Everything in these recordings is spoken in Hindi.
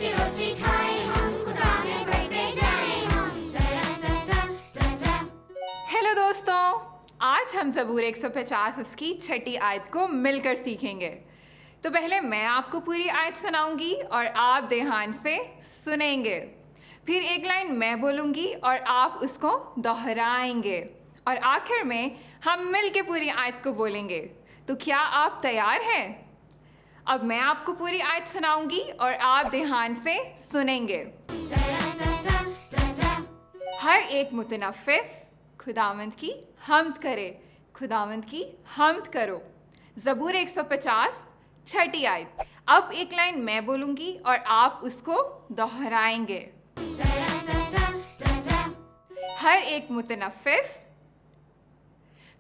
की रोटी खाए हम, खुदा में बढ़ते जाए हम। हेलो दोस्तों, आज हम ज़बूर 150 उसकी छठी आयत को मिलकर सीखेंगे। तो पहले मैं आपको पूरी आयत सुनाऊंगी और आप ध्यान से सुनेंगे। फिर एक लाइन मैं बोलूंगी और आप उसको दोहराएंगे और आखिर में हम मिलकर पूरी आयत को बोलेंगे। तो क्या आप तैयार हैं? अब मैं आपको पूरी आयत सुनाऊंगी और आप ध्यान से सुनेंगे। हर एक मुतनफ़िस खुदावंद की हम्द करे, खुदावंद की हम्द करो। ज़बूर 150 छठी आयत। अब एक लाइन मैं बोलूंगी और आप उसको दोहराएंगे। हर एक मुतनफ़िस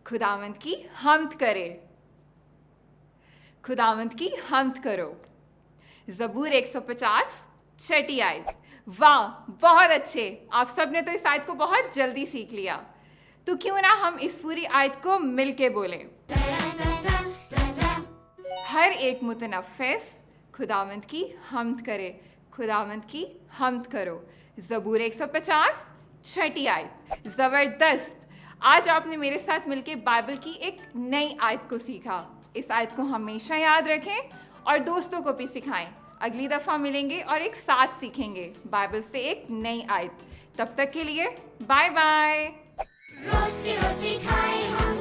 खुदावंद की हम्द करे, खुदावंद की हम्द करो। ज़बूर 150 छठी आयत। वाह, बहुत अच्छे! आप सब ने तो इस आयत को बहुत जल्दी सीख लिया। तो क्यों ना हम इस पूरी आयत को मिलके बोलें। हर एक मुतनफ़िस खुदावंद की हम्द करे, खुदावंद की हम्द करो। ज़बूर 150 छठी आयत। ज़बरदस्त! आज आपने मेरे साथ मिलके बाइबल की एक नई आयत को सीखा। इस आयत को हमेशा याद रखें और दोस्तों को भी सिखाएं। अगली दफ़ा मिलेंगे और एक साथ सीखेंगे बाइबल से एक नई आयत। तब तक के लिए बाय बाय। रोज की रोटी खाए हम,